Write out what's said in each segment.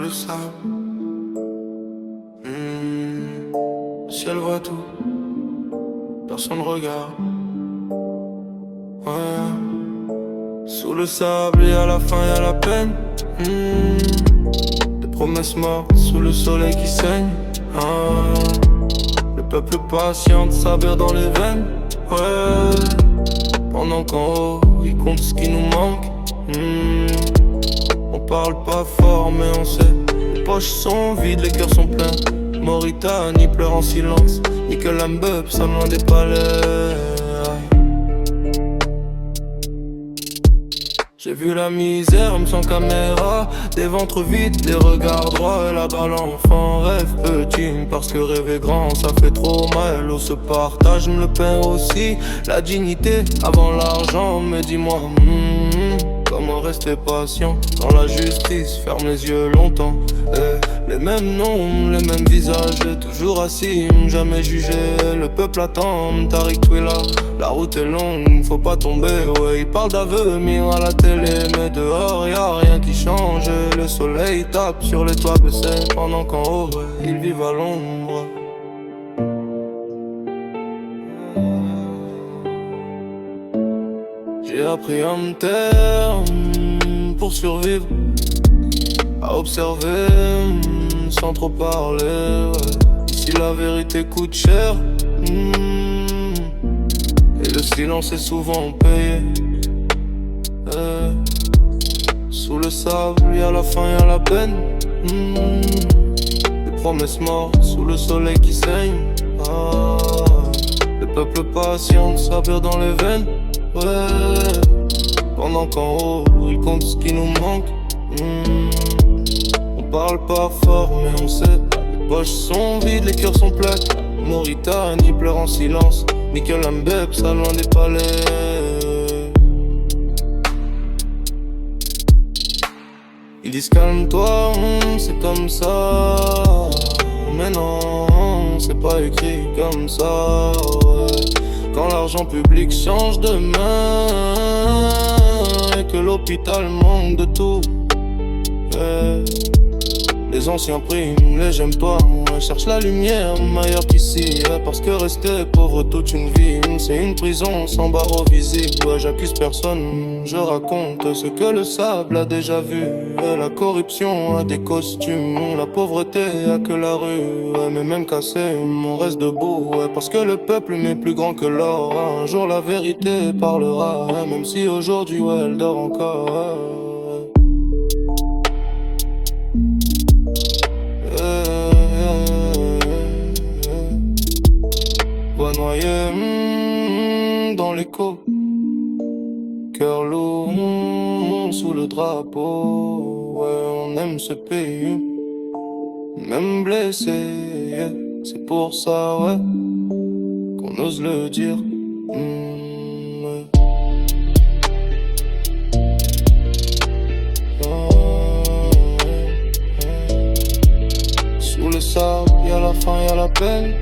le sable. Le ciel voit tout, personne regarde. Ouais. Sous le sable et à la fin y'a la peine. Des promesses mortes sous le soleil qui saigne. Le peuple patiente, sa bière dans les veines. Ouais. Pendant qu'en haut, il compte ce qui nous manque. On parle pas fort mais on sait. Les poches sont vides, les cœurs sont pleins. Mauritanie pleure en silence. Nickel Mbeup, ça loin des palais. J'ai vu la misère, homme sans caméra. Des ventres vides, des regards droits. Et là-bas l'enfant rêve petit. Parce que rêver grand, ça fait trop mal. L'eau se partage, me le pain aussi. La dignité avant l'argent. Mais dis-moi, comment rester patient dans la justice, ferme les yeux longtemps. Les mêmes noms, les mêmes visages, toujours assis, jamais jugé. Le peuple attend, Tariq Twila. La route est longue, faut pas tomber. Ouais, ils parlent d'aveux mis à la télé, mais dehors y'a rien qui change. Le soleil tape sur les toits baissés, pendant qu'en haut, ils vivent à l'ombre. J'ai appris à me taire pour survivre, à observer sans trop parler. Ouais. Ici la vérité coûte cher et le silence est souvent payé. Sous le sable y'a la faim, y'a la peine. Des promesses mortes sous le soleil qui saigne. Le peuple patiente, sa bière dans les veines. Ouais. Pendant qu'en haut, il compte ce qui nous manque. On parle pas fort, mais on sait. Les poches sont vides, les cœurs sont pleins. Mauritanie pleure en silence. Nickel Mbeup, ça loin des palais. Ils disent calme-toi, c'est comme ça. Mais non, c'est pas écrit comme ça. Ouais. Quand l'argent public change de main et que l'hôpital manque de tout, les anciens priment, les j'aime pas. Cherche la lumière ailleurs qu'ici, parce que rester pauvre toute une vie, c'est une prison sans barreaux visibles. Ouais, j'accuse personne, je raconte ce que le sable a déjà vu. La corruption a des costumes, la pauvreté a que la rue. Mais même cassé, on reste debout, parce que le peuple n'est plus grand que l'or. Un jour la vérité parlera, même si aujourd'hui elle dort encore. Voix noyée dans l'écho, cœur lourd sous le drapeau. Ouais, on aime ce pays, même blessé. Yeah. C'est pour ça, ouais, qu'on ose le dire. Ouais. Sous le sable, y'a la faim, y'a la peine.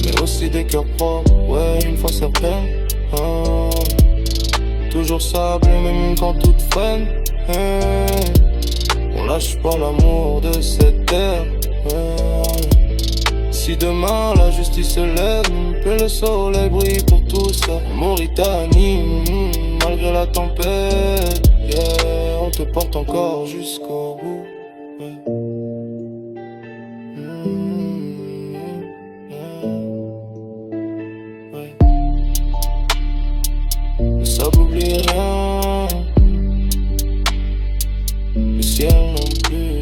Mais aussi des cœurs propres, ouais, une fois certaine. Toujours sable, même quand tout freine. On lâche pas l'amour de cette terre. Si demain la justice se lève, que le soleil brille pour tous. Mauritanie, malgré la tempête, yeah, on te porte encore jusqu'au bout. Ouais. Le sable oublie rien, le ciel non plus.